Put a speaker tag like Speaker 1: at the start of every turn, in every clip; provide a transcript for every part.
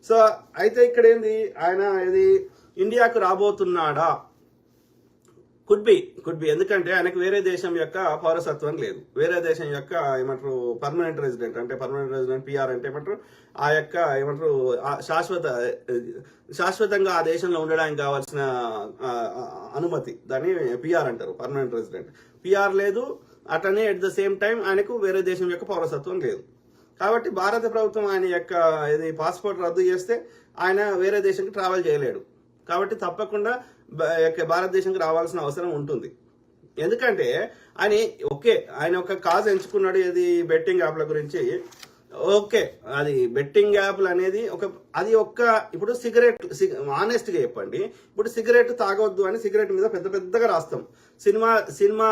Speaker 1: So అయితే ఇక్కడ ఏంది, ఆయన ఇది ఇండియాకు రాబోతున్నాడా? కుడ్ బి ఎందుకంటే ఆయనకు వేరే దేశం యొక్క పౌరసత్వం లేదు, వేరే దేశం యొక్క ఏమంటారు పర్మనెంట్ రెసిడెంట్, అంటే పర్మనెంట్ రెసిడెంట్ పిఆర్ అంటే ఏమంటారు ఆ యొక్క ఏమంటారు శాశ్వతంగా ఆ దేశంలో ఉండడానికి కావాల్సిన అనుమతి, దాన్ని పిఆర్ అంటారు, పర్మనెంట్ రెసిడెంట్. పిఆర్ లేదు, అట్లనే అట్ ద సేమ్ టైం ఆయనకు వేరే దేశం యొక్క పౌరసత్వం లేదు. కాబట్టి భారత ప్రభుత్వం ఆయన యొక్క ఇది పాస్పోర్ట్ రద్దు చేస్తే ఆయన వేరే దేశానికి ట్రావెల్ చేయలేడు. కాబట్టి తప్పకుండా భారతదేశానికి రావాల్సిన అవసరం ఉంటుంది. ఎందుకంటే ఆయన ఒక కాజ్ ఎంచుకున్నాడు, ఇది బెట్టింగ్ యాప్ల గురించి. ఓకే, అది బెట్టింగ్ యాప్లు అనేది ఇప్పుడు సిగరెట్, ఆనెస్ట్ గా చెప్పండి, ఇప్పుడు సిగరెట్ తాగొద్దు అని సిగరెట్ మీద పెద్ద పెద్దగా రాస్తాం, సినిమా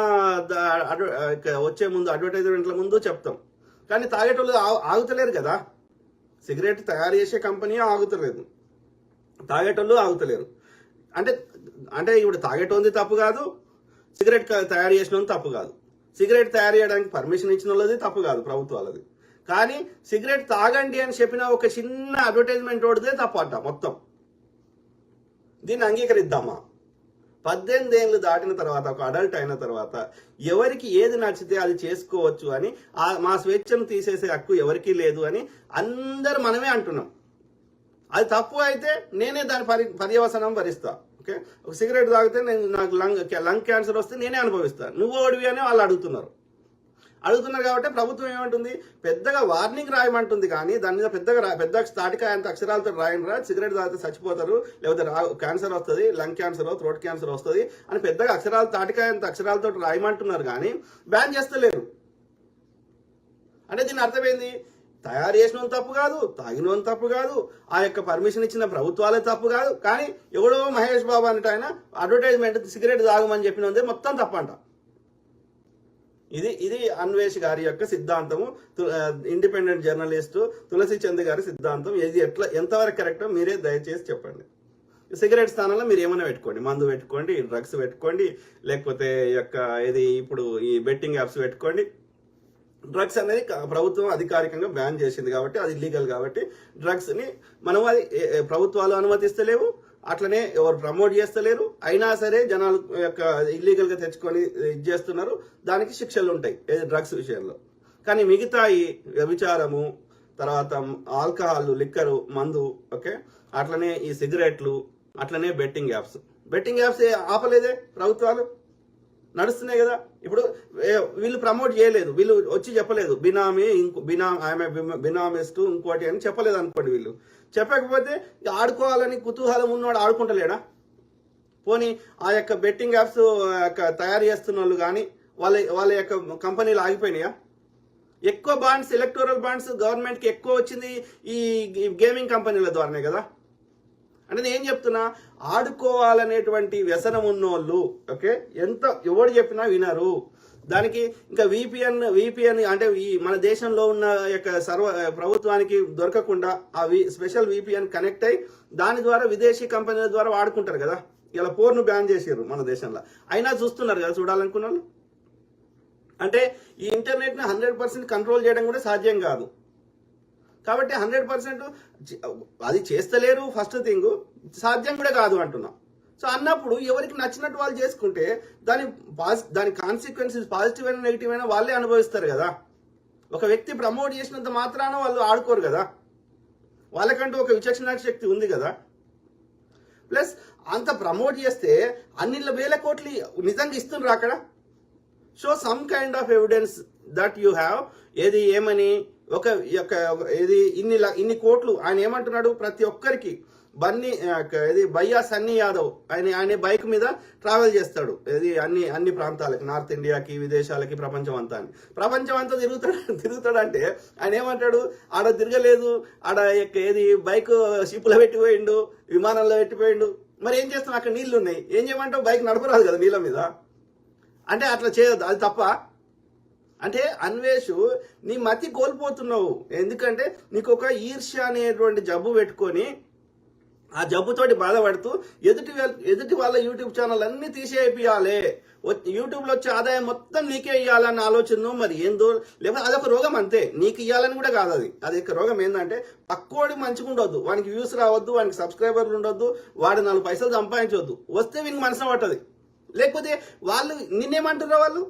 Speaker 1: వచ్చే ముందు అడ్వర్టైజ్మెంట్ల ముందు చెప్తాం. కానీ తాగేటోళ్ళు ఆగుతలేరు కదా, సిగరెట్ తయారు చేసే కంపెనీ ఆగుతలేదు, తాగేటోళ్ళు ఆగుతలేరు. అంటే ఇప్పుడు తాగేటోంది తప్పు కాదు, సిగరెట్ తయారు చేసిన తప్పు కాదు, సిగరెట్ తయారు చేయడానికి పర్మిషన్ ఇచ్చిన వాళ్ళది తప్పు కాదు ప్రభుత్వాలది. కానీ సిగరెట్ తాగండి అని చెప్పిన ఒక చిన్న అడ్వర్టైజ్మెంట్ ఓడితే తప్పు అంట మొత్తం. దీన్ని అంగీకరిద్దామా? 18 ఏళ్ళు దాటిన తర్వాత, ఒక అడల్ట్ అయిన తర్వాత ఎవరికి ఏది నచ్చితే అది చేసుకోవచ్చు అని, మా స్వేచ్ఛను తీసేసే హక్కు ఎవరికీ లేదు అని అందరు మనమే అంటున్నాం. అది తప్పు అయితే నేనే దాని పర్యవసనం భరిస్తా. ఓకే, ఒక సిగరెట్ తాగితే నాకు లంగ్ క్యాన్సర్ వస్తే నేనే అనుభవిస్తాను, నువ్వు ఓడివి అని వాళ్ళు అడుగుతున్నారు కాబట్టి ప్రభుత్వం ఏమంటుంది, పెద్దగా వార్నింగ్ రాయమంటుంది, కానీ దాని మీద పెద్ద తాటికాయ అంత అక్షరాలతో రాయనరా, సిగరెట్ తాగితే చచ్చిపోతారు, లేకపోతే క్యాన్సర్ వస్తుంది, లంగ్ క్యాన్సర్, థ్రోట్ క్యాన్సర్ వస్తుంది అని పెద్దగా తాటికాయ అంత అక్షరాలతో రాయమంటున్నారు, కానీ బ్యాన్ చేస్తలేరు. అంటే దీని అర్థమైంది, తయారు చేసిన తప్పు కాదు, తాగిన తప్పు కాదు, ఆ యొక్క పర్మిషన్ ఇచ్చిన ప్రభుత్వాలే తప్పు కాదు, కానీ ఎవడో మహేష్ బాబు అంటే ఆయన అడ్వర్టైజ్మెంట్ సిగరెట్ తాగమని చెప్పినందే మొత్తం తప్పంట. ఇది అన్వేష్ గారి యొక్క సిద్ధాంతము, ఇండిపెండెంట్ జర్నలిస్టు తులసి చంద్ గారి సిద్ధాంతం. ఇది ఎంతవరకు కరెక్టో మీరే దయచేసి చెప్పండి. సిగరెట్ స్థానంలో మీరు ఏమైనా పెట్టుకోండి, మందు పెట్టుకోండి, డ్రగ్స్ పెట్టుకోండి, లేకపోతే ఇప్పుడు ఈ బెట్టింగ్ యాప్స్ పెట్టుకోండి. డ్రగ్స్ అనేది ప్రభుత్వం అధికారికంగా బ్యాన్ చేసింది కాబట్టి, అది ఇల్లీగల్ కాబట్టి డ్రగ్స్ ని అది ప్రభుత్వాలు అనుమతిస్తలేవు, అట్లనే ఎవరు ప్రమోట్ చేస్తలేరు. అయినా సరే జనాలు యొక్క ఇల్లీగల్ గా తెచ్చుకొని ఇది చేస్తున్నారు, దానికి శిక్షలు ఉంటాయి డ్రగ్స్ విషయంలో. కానీ మిగతా ఈ వ్యభిచారము, తర్వాత ఆల్కహాల్, లిక్కరు, మందు, ఓకే, అట్లనే ఈ సిగరెట్లు, అట్లనే బెట్టింగ్ యాప్స్ ఆపలేదే ప్రభుత్వాలు, నడుస్తున్నాయి కదా. ఇప్పుడు వీళ్ళు ప్రమోట్ చేయలేదు, వీళ్ళు వచ్చి చెప్పలేదు బినామిస్ట్ ఇంకోటి అని చెప్పలేదు అనుకోండి. వీళ్ళు చెప్పకపోతే ఆడుకోవాలని కుతూహలం ఉన్నవాడు ఆడుకుంటలేడా? పోనీ ఆ యొక్క బెట్టింగ్ యాప్స్ తయారు చేస్తున్న వాళ్ళు కానీ వాళ్ళ యొక్క కంపెనీలు ఆగిపోయినాయా? ఎక్కువ బాండ్స్, ఎలక్టోరల్ బాండ్స్ గవర్నమెంట్కి ఎక్కువ వచ్చింది ఈ గేమింగ్ కంపెనీల ద్వారానే కదా. అంటే నేను ఏం చెప్తున్నా, ఆడుకోవాలనేటువంటి వ్యసనం ఉన్నోళ్ళు, ఓకే, ఎవడు చెప్పినా వినరు. దానికి ఇంకా విపిఎన్ అంటే ఈ మన దేశంలో ఉన్న యొక్క ప్రభుత్వానికి దొరకకుండా ఆ స్పెషల్ విపిఎన్ కనెక్ట్ అయ్యి దాని ద్వారా విదేశీ కంపెనీల ద్వారా వాడుకుంటారు కదా. ఇలా పోర్ను బ్యాన్ చేసారు మన దేశంలో, అయినా చూస్తున్నారు కదా చూడాలనుకున్న వాళ్ళు. అంటే ఈ ఇంటర్నెట్ ని 100% కంట్రోల్ చేయడం కూడా సాధ్యం కాదు. కాబట్టి 100% అది చేస్తలేరు, ఫస్ట్ థింగ్, సాధ్యం కూడా కాదు అంటున్నాం. సో అన్నప్పుడు ఎవరికి నచ్చినట్టు వాళ్ళు చేసుకుంటే దాని కాన్సిక్వెన్సెస్ పాజిటివ్ అయినా నెగిటివ్ అయినా వాళ్ళే అనుభవిస్తారు కదా. ఒక వ్యక్తి ప్రమోట్ చేసినంత మాత్రాన వాళ్ళు ఆడుకోరు కదా, వాళ్ళకంటూ ఒక విచక్షణ శక్తి ఉంది కదా. ప్లస్ అంత ప్రమోట్ చేస్తే అన్ని వేల కోట్లు నిజంగా ఇస్తున్నారు అక్కడ. Show some kind of evidence that you have. ఏమని ఇన్ని కోట్లు ఆయన ఏమంటున్నాడు, ప్రతి ఒక్కరికి బయ్యా సన్నీ యాదవ్ ఆయన బైక్ మీద ట్రావెల్ చేస్తాడు అన్ని ప్రాంతాలకి, నార్త్ ఇండియాకి, విదేశాలకి, ప్రపంచం అంతా తిరుగుతాడు. అంటే ఆయన ఏమంటాడు, ఆడ తిరగలేదు, ఆడ బైక్ షిప్లో పెట్టిపోయిండు, విమానంలో పెట్టిపోయిండు. మరి ఏం చేస్తాం, అక్కడ నీళ్లు ఉన్నాయి, ఏం చేయమంటావు, బైక్ నడపరాదు కదా నీళ్ళ మీద. అంటే అట్లా చేయొద్దు, అది తప్ప. అంటే అన్వేష్, నీ మతి కోల్పోతున్నావు. ఎందుకంటే నీకు ఒక ఈర్ష్య అనేటువంటి జబ్బు పెట్టుకొని ఆ జబ్బుతోటి బాధపడుతూ ఎదుటి వాళ్ళ యూట్యూబ్ ఛానల్ అన్ని తీసేయాలి, యూట్యూబ్ లో వచ్చే ఆదాయం మొత్తం నీకే ఇవ్వాలన్న ఆలోచన మరి ఏందో, లేకపోతే అదొక రోగం అంతే, నీకు ఇవ్వాలని కూడా కాదు అది ఒక రోగం. ఏంటంటే పక్కోడి మంచిగా ఉండొద్దు, వానికి వ్యూస్ రావద్దు, వానికి సబ్స్క్రైబర్లు ఉండొద్దు, వాడు 4 పైసలు సంపాదించవద్దు, వస్తే వీనికి మనసు పట్టదు. లేకపోతే వాళ్ళు నిన్నేమంటారు, వాళ్ళు